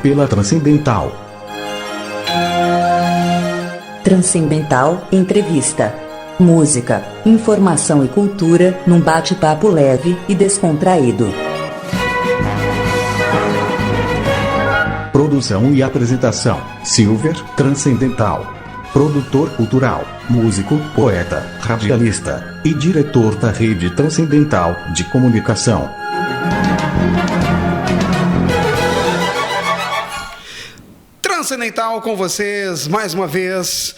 pela Transcendental. Transcendental Entrevista. Música, informação e cultura num bate-papo leve e descontraído. Produção e apresentação: Silver Transcendental. Produtor cultural, músico, poeta, radialista e diretor da Rede Transcendental de Comunicação. Transcendental com vocês mais uma vez.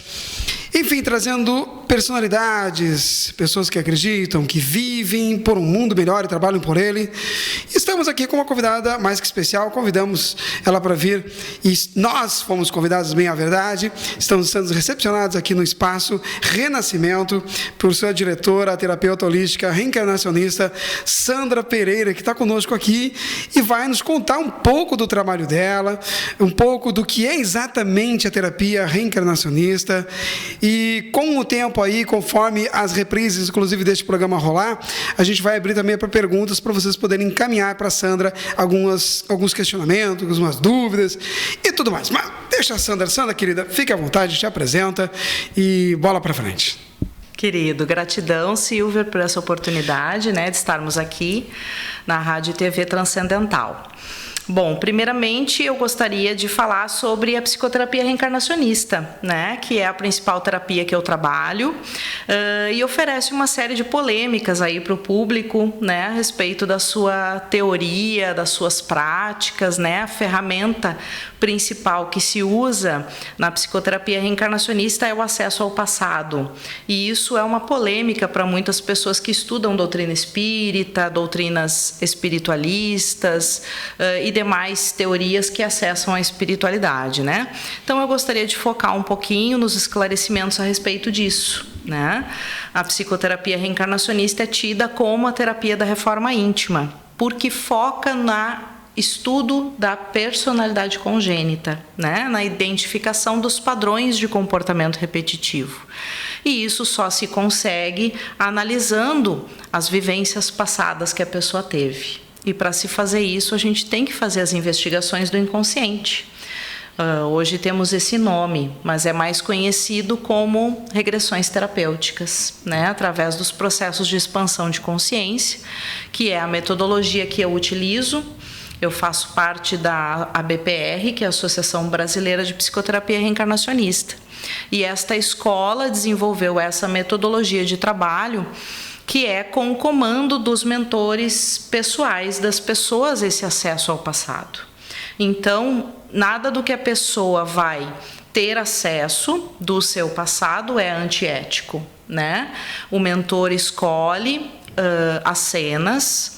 Enfim, trazendo personalidades, pessoas que acreditam, que vivem por um mundo melhor e trabalham por ele. Estamos aqui com uma convidada mais que especial, convidamos ela para vir e nós fomos convidados, bem a verdade. Estamos sendo recepcionados aqui no Espaço Renascimento por sua diretora, a terapeuta holística reencarnacionista Sandra Pereira, que está conosco aqui e vai nos contar um pouco do trabalho dela, um pouco do que é exatamente a terapia reencarnacionista. E com o tempo aí, conforme as reprises, inclusive deste programa rolar, a gente vai abrir também para perguntas, para vocês poderem encaminhar para a Sandra alguns questionamentos, algumas dúvidas e tudo mais. Mas deixa a Sandra. Sandra, querida, fique à vontade, te apresenta e bola para frente. Querido, gratidão, Silver, por essa oportunidade, de estarmos aqui na Rádio e TV Transcendental. Bom, primeiramente eu gostaria de falar sobre a psicoterapia reencarnacionista, que é a principal terapia que eu trabalho e oferece uma série de polêmicas aí para o público, a respeito da sua teoria, das suas práticas, a ferramenta principal que se usa na psicoterapia reencarnacionista é o acesso ao passado. E isso é uma polêmica para muitas pessoas que estudam doutrina espírita, doutrinas espiritualistas e demais teorias que acessam a espiritualidade, Então eu gostaria de focar um pouquinho nos esclarecimentos a respeito disso, A psicoterapia reencarnacionista é tida como a terapia da reforma íntima, porque foca na estudo da personalidade congênita, na identificação dos padrões de comportamento repetitivo. E isso só se consegue analisando as vivências passadas que a pessoa teve. E para se fazer isso, a gente tem que fazer as investigações do inconsciente. Hoje temos esse nome, mas é mais conhecido como regressões terapêuticas, através dos processos de expansão de consciência, que é a metodologia que eu utilizo. Eu faço parte da ABPR, que é a Associação Brasileira de Psicoterapia Reencarnacionista. E esta escola desenvolveu essa metodologia de trabalho, que é com o comando dos mentores pessoais das pessoas, esse acesso ao passado. Então, nada do que a pessoa vai ter acesso do seu passado é antiético, O mentor escolhe as cenas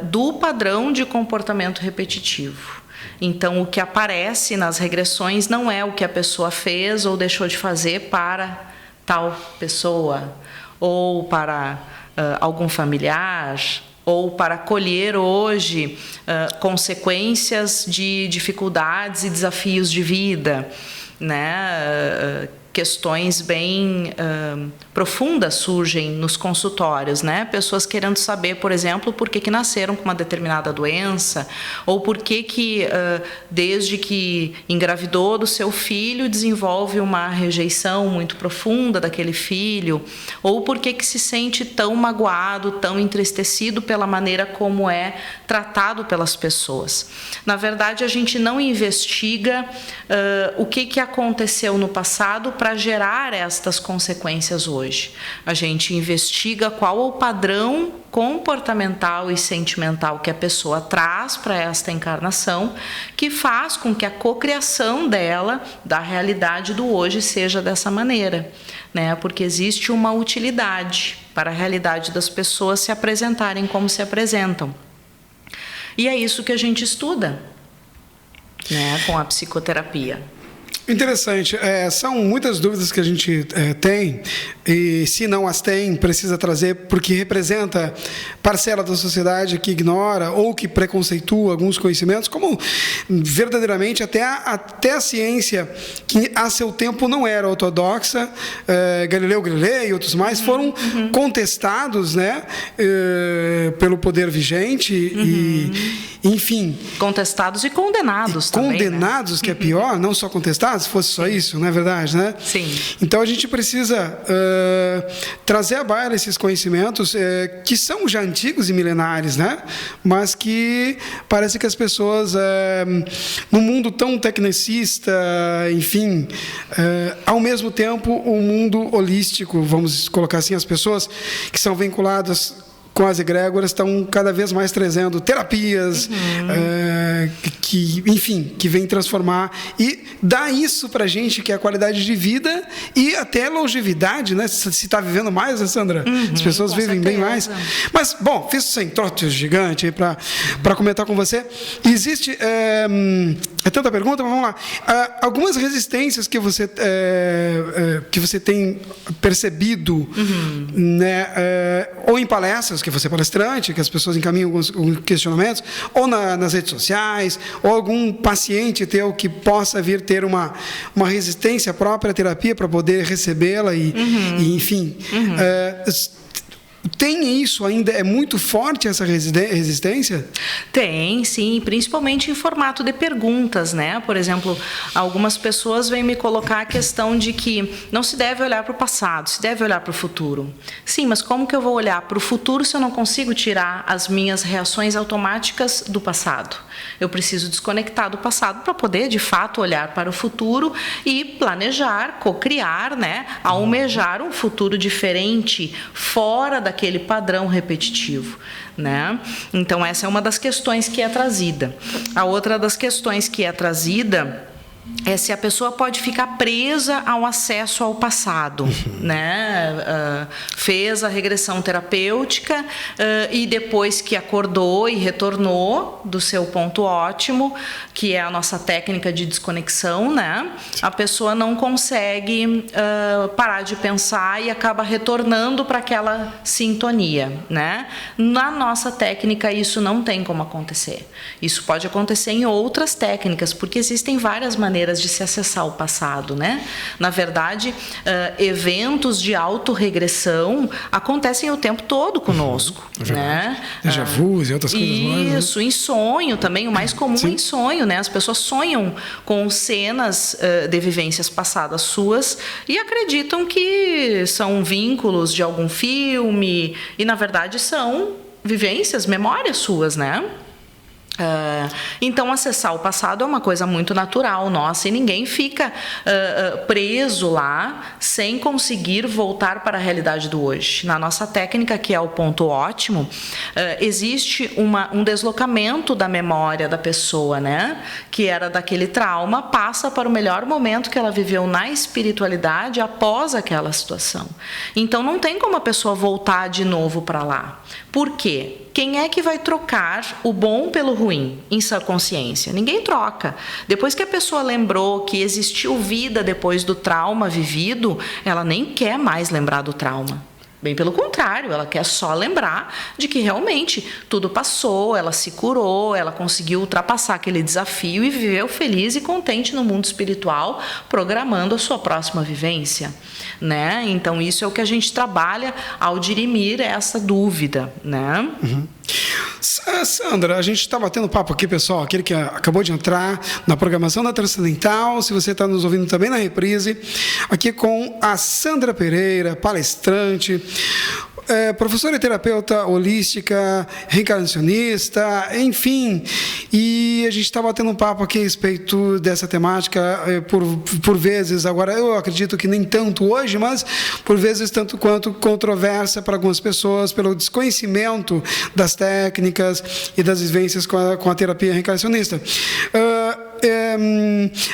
do padrão de comportamento repetitivo. Então, o que aparece nas regressões não é o que a pessoa fez ou deixou de fazer para tal pessoa, ou para algum familiar, ou para colher hoje consequências de dificuldades e desafios de vida, Questões bem profundas surgem nos consultórios, Pessoas querendo saber, por exemplo, por que nasceram com uma determinada doença, ou por que desde que engravidou do seu filho, desenvolve uma rejeição muito profunda daquele filho, ou por que se sente tão magoado, tão entristecido pela maneira como é tratado pelas pessoas. Na verdade, a gente não investiga o que aconteceu no passado para gerar estas consequências hoje. A gente investiga qual o padrão comportamental e sentimental que a pessoa traz para esta encarnação, que faz com que a cocriação dela, da realidade do hoje, seja dessa maneira, Porque existe uma utilidade para a realidade das pessoas se apresentarem como se apresentam. E é isso que a gente estuda, com a psicoterapia. Interessante. São muitas dúvidas que a gente tem, e se não as tem, precisa trazer, porque representa parcela da sociedade que ignora ou que preconceitua alguns conhecimentos, como verdadeiramente até a ciência, que a seu tempo não era ortodoxa, Galileu Galilei e outros mais foram contestados pelo poder vigente enfim... Contestados e condenados também, condenados, né? Que é pior, não só contestados, se fosse só isso, não é verdade, né? Sim. Então a gente precisa trazer à baila esses conhecimentos que são já antigos e milenares, né? Mas que parece que as pessoas, num mundo tão tecnicista, enfim, ao mesmo tempo, um mundo holístico, vamos colocar assim, as pessoas que são vinculadas com as egrégoras estão cada vez mais trazendo terapias, que vem transformar e dá isso para a gente, que é a qualidade de vida e até longevidade, né? Se está vivendo mais, né, Sandra? As pessoas vivem bem mais. Mas, bom, fiz esse trote gigante aí para comentar com você. Existe... É tanta pergunta, mas vamos lá. Algumas resistências que você tem percebido, né? Ou em palestras, que você é palestrante, que as pessoas encaminham alguns questionamentos, ou nas redes sociais, ou algum paciente teu que possa vir ter uma resistência própria à terapia para poder recebê-la e enfim... Tem isso ainda? É muito forte essa resistência? Tem, sim, principalmente em formato de perguntas, né? Por exemplo, algumas pessoas vêm me colocar a questão de que não se deve olhar para o passado, se deve olhar para o futuro. Sim, mas como que eu vou olhar para o futuro se eu não consigo tirar as minhas reações automáticas do passado? Eu preciso desconectar do passado para poder, de fato, olhar para o futuro e planejar, cocriar, né? Almejar um futuro diferente, fora daquele padrão repetitivo, né? Então, essa é uma das questões que é trazida. A outra das questões que é trazida é se a pessoa pode ficar presa ao acesso ao passado, né? Fez a regressão terapêutica e depois que acordou e retornou do seu ponto ótimo, que é a nossa técnica de desconexão, né? A pessoa não consegue parar de pensar e acaba retornando para aquela sintonia, né? Na nossa técnica isso não tem como acontecer. Isso pode acontecer em outras técnicas, porque existem várias maneiras de se acessar o passado, né? Na verdade, eventos de autorregressão acontecem o tempo todo conosco, né? Déjà vu e outras coisas mais. Isso, em sonho também, o mais comum é em sonho, né? As pessoas sonham com cenas de vivências passadas suas e acreditam que são vínculos de algum filme e, na verdade, são vivências, memórias suas, né? Então, acessar o passado é uma coisa muito natural nossa e ninguém fica preso lá sem conseguir voltar para a realidade do hoje. Na nossa técnica, que é o ponto ótimo, existe um deslocamento da memória da pessoa, né? Que era daquele trauma, passa para o melhor momento que ela viveu na espiritualidade após aquela situação. Então, não tem como a pessoa voltar de novo para lá. Por quê? Quem é que vai trocar o bom pelo ruim em sua consciência? Ninguém troca. Depois que a pessoa lembrou que existiu vida depois do trauma vivido, ela nem quer mais lembrar do trauma. Bem pelo contrário, ela quer só lembrar de que realmente tudo passou, ela se curou, ela conseguiu ultrapassar aquele desafio e viveu feliz e contente no mundo espiritual, programando a sua próxima vivência, né? Então, isso é o que a gente trabalha ao dirimir essa dúvida, né? Sandra, a gente está batendo papo aqui, pessoal, aquele que acabou de entrar na programação da Transcendental, se você está nos ouvindo também na reprise, aqui com a Sandra Pereira, palestrante, professora e terapeuta holística, reencarnacionista, enfim, e a gente está batendo um papo aqui a respeito dessa temática, por vezes, agora eu acredito que nem tanto hoje, mas por vezes tanto quanto controversa para algumas pessoas, pelo desconhecimento das técnicas e das vivências com a terapia reencarnacionista.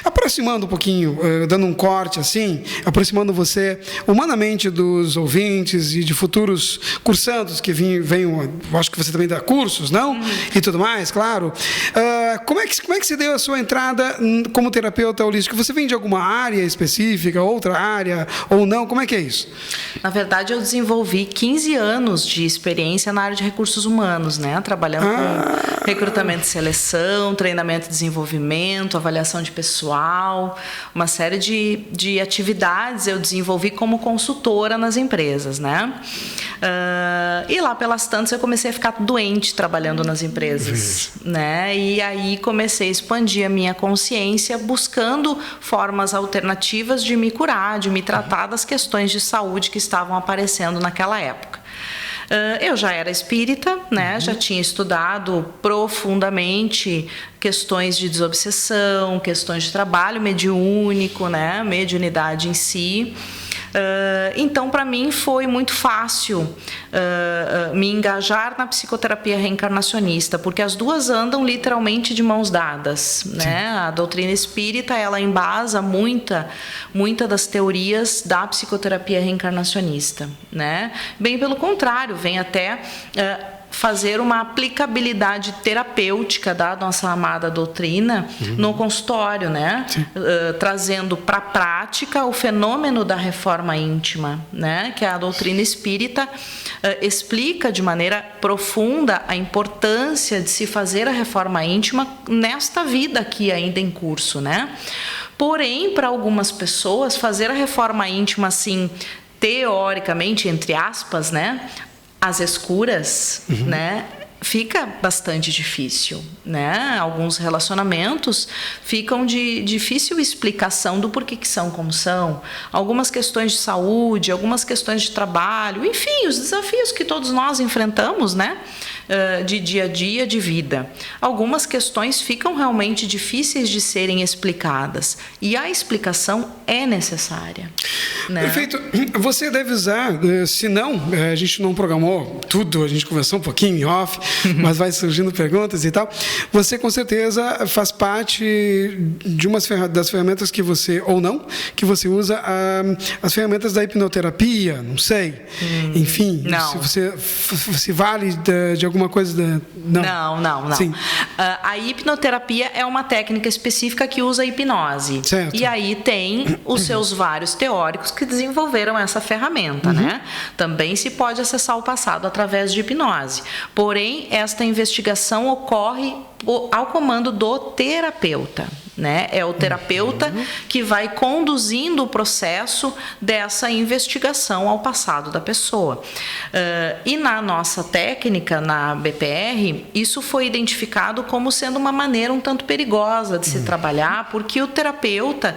Aproximando um pouquinho, dando um corte assim, aproximando você humanamente dos ouvintes e de futuros cursandos que venham, acho que você também dá cursos, não? E tudo mais, claro. Como é que se deu a sua entrada como terapeuta holístico? Você vem de alguma área específica, outra área, ou não? Como é que é isso? Na verdade, eu desenvolvi 15 anos de experiência na área de recursos humanos, né? Trabalhando com recrutamento e seleção, treinamento e desenvolvimento, avaliação avaliação de pessoal, uma série de atividades eu desenvolvi como consultora nas empresas, né? E lá pelas tantas eu comecei a ficar doente trabalhando nas empresas, né? E aí comecei a expandir a minha consciência buscando formas alternativas de me curar, de me tratar das questões de saúde que estavam aparecendo naquela época. Eu já era espírita, né? Já tinha estudado profundamente questões de desobsessão, questões de trabalho mediúnico, né? Mediunidade em si. Então, para mim, foi muito fácil me engajar na psicoterapia reencarnacionista, porque as duas andam literalmente de mãos dadas, né? A doutrina espírita, ela embasa muita das teorias da psicoterapia reencarnacionista, né? Bem pelo contrário, vem até fazer uma aplicabilidade terapêutica da nossa amada doutrina no consultório, né? Trazendo para a prática o fenômeno da reforma íntima, né? Que a doutrina espírita explica de maneira profunda a importância de se fazer a reforma íntima nesta vida aqui ainda em curso, né? Porém, para algumas pessoas, fazer a reforma íntima assim, teoricamente, entre aspas, né? Às escuras, né? Fica bastante difícil, né? Alguns relacionamentos ficam de difícil explicação do porquê que são como são. Algumas questões de saúde, algumas questões de trabalho, enfim, os desafios que todos nós enfrentamos, né? De dia a dia, de vida. Algumas questões ficam realmente difíceis de serem explicadas e a explicação é necessária, né? Perfeito. Você deve usar, se não, a gente não programou tudo, a gente conversou um pouquinho em off, mas vai surgindo perguntas e tal. Você com certeza faz parte de umas das ferramentas que você, ou não, que você usa as ferramentas da hipnoterapia, não sei. Enfim, não. Se você se vale de alguma coisa Não. Sim. A hipnoterapia é uma técnica específica que usa a hipnose. Certo. E aí tem os seus vários teóricos que desenvolveram essa ferramenta, né? Também se pode acessar o passado através de hipnose. Porém, esta investigação ocorre ao comando do terapeuta, né? É o terapeuta que vai conduzindo o processo dessa investigação ao passado da pessoa. E na nossa técnica, na BPR, isso foi identificado como sendo uma maneira um tanto perigosa de se trabalhar, porque o terapeuta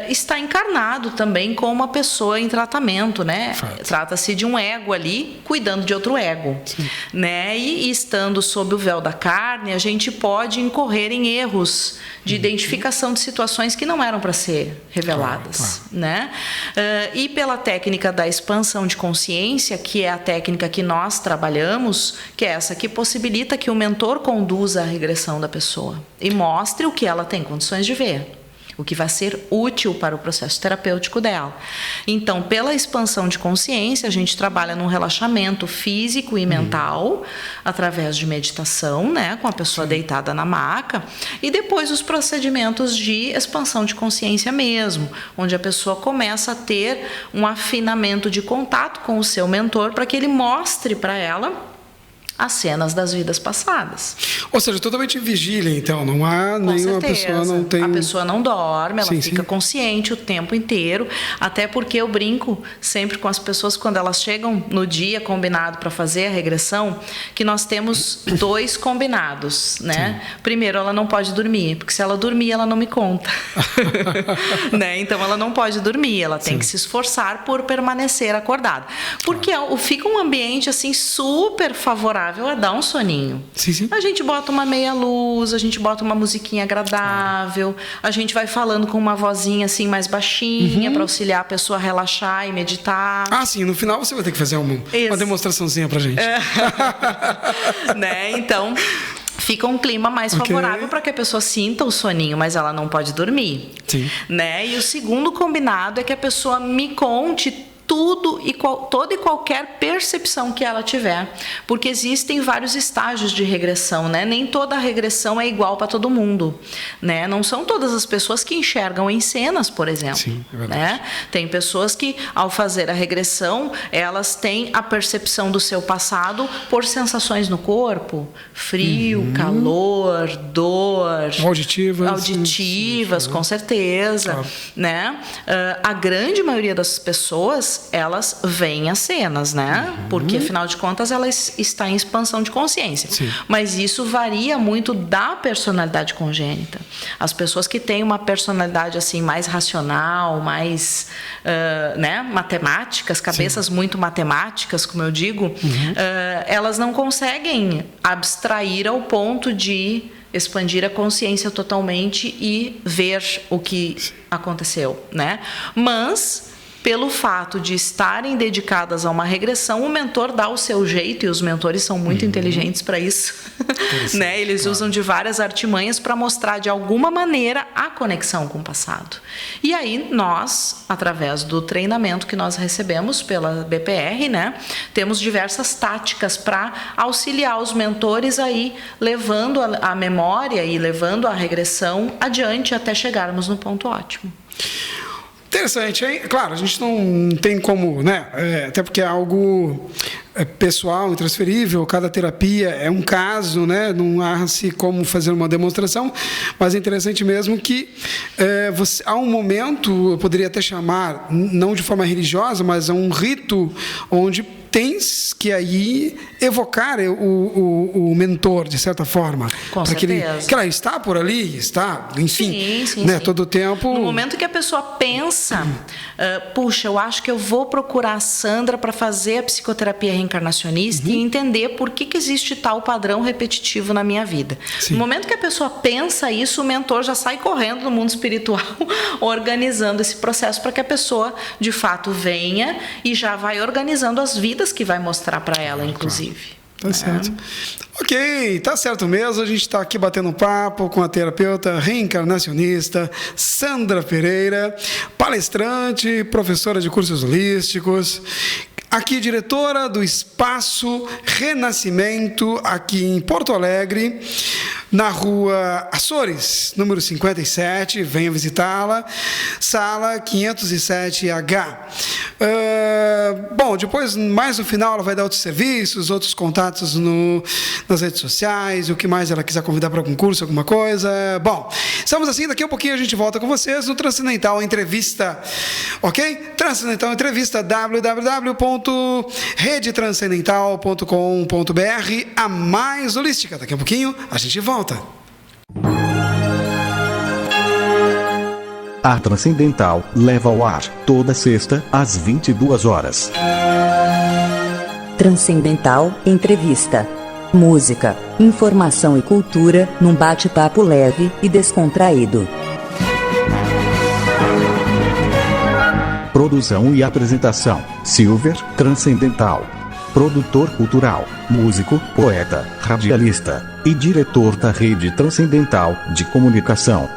está encarnado também como uma pessoa em tratamento, né? Trata-se de um ego ali cuidando de outro ego, né? E estando sob o véu da carne, a gente pode incorrer em erros de identificação de situações que não eram para ser reveladas, né? E pela técnica da expansão de consciência, que é a técnica que nós trabalhamos, que é essa que possibilita que o mentor conduza a regressão da pessoa e mostre o que ela tem condições de ver, o que vai ser útil para o processo terapêutico dela. Então, pela expansão de consciência, a gente trabalha num relaxamento físico e mental, através de meditação, né, com a pessoa deitada na maca, e depois os procedimentos de expansão de consciência mesmo, onde a pessoa começa a ter um afinamento de contato com o seu mentor para que ele mostre para ela as cenas das vidas passadas. Ou seja, totalmente em vigília, então. Não há nenhuma pessoa, não tem... A pessoa não dorme, ela fica consciente o tempo inteiro, até porque eu brinco sempre com as pessoas quando elas chegam no dia combinado para fazer a regressão, que nós temos 2 combinados, né? Primeiro, ela não pode dormir, porque se ela dormir, ela não me conta. Né? Então, ela não pode dormir, ela tem que se esforçar por permanecer acordada. Porque fica um ambiente, assim, super favorável a dar um soninho. A gente bota uma meia luz, a gente bota uma musiquinha agradável, a gente vai falando com uma vozinha assim mais baixinha para auxiliar a pessoa a relaxar e meditar. Sim, no final você vai ter que fazer uma demonstraçãozinha pra gente. Né? Então, fica um clima mais favorável para que a pessoa sinta o soninho, mas ela não pode dormir. Né? E o segundo combinado é que a pessoa me conte toda e qualquer percepção que ela tiver, porque existem vários estágios de regressão, né? Nem toda regressão é igual para todo mundo, né? Não são todas as pessoas que enxergam em cenas, por exemplo. Sim, é verdade. Né? Tem pessoas que, ao fazer a regressão, elas têm a percepção do seu passado por sensações no corpo, frio, calor, dor, auditivas, com certeza, né? A grande maioria das pessoas, elas veem as cenas, né? Porque, afinal de contas, ela está em expansão de consciência. Sim. Mas isso varia muito da personalidade congênita. As pessoas que têm uma personalidade assim mais racional, mais né, matemáticas, cabeças muito matemáticas, como eu digo, elas não conseguem abstrair ao ponto de expandir a consciência totalmente e ver o que aconteceu, né? Mas, pelo fato de estarem dedicadas a uma regressão, o mentor dá o seu jeito, e os mentores são muito inteligentes para isso, né? Eles usam de várias artimanhas para mostrar de alguma maneira a conexão com o passado. E aí nós, através do treinamento que nós recebemos pela BPR, né, temos diversas táticas para auxiliar os mentores aí, levando a memória e levando a regressão adiante até chegarmos no ponto ótimo. Interessante, hein? Claro, a gente não tem como, né? Até porque é algo pessoal, intransferível, cada terapia é um caso, né? Não há-se como fazer uma demonstração, mas é interessante mesmo que há um momento, eu poderia até chamar, não de forma religiosa, mas é um rito onde tens que aí evocar o mentor, de certa forma. Com certeza. Que ele está por ali, está, enfim, sim, né, todo o tempo. No momento que a pessoa pensa, puxa, eu acho que eu vou procurar a Sandra para fazer a psicoterapia reencarnacionista e entender por que existe tal padrão repetitivo na minha vida. Sim. No momento que a pessoa pensa isso, o mentor já sai correndo no mundo espiritual, organizando esse processo para que a pessoa, de fato, venha e já vai organizando as vidas que vai mostrar para ela, inclusive. Tá certo. Ok, tá certo mesmo. A gente está aqui batendo um papo com a terapeuta reencarnacionista Sandra Pereira, palestrante, professora de cursos holísticos, aqui diretora do Espaço Renascimento, aqui em Porto Alegre, na rua Açores, número 57, venha visitá-la, sala 507H. Bom, depois, mais no final, ela vai dar outros serviços, outros contatos nas redes sociais, o que mais ela quiser convidar para concurso, alguma coisa. Bom, estamos assim, daqui a pouquinho a gente volta com vocês no Transcendental Entrevista, ok? Transcendental Entrevista, www.redetranscendental.com.br, a mais holística. Daqui a pouquinho a gente volta. A Transcendental leva ao ar toda sexta às 22 horas. Transcendental Entrevista. Música, informação e cultura num bate-papo leve e descontraído. Produção e apresentação: Silver Transcendental. Produtor cultural, músico, poeta, radialista e diretor da Rede Transcendental de Comunicação.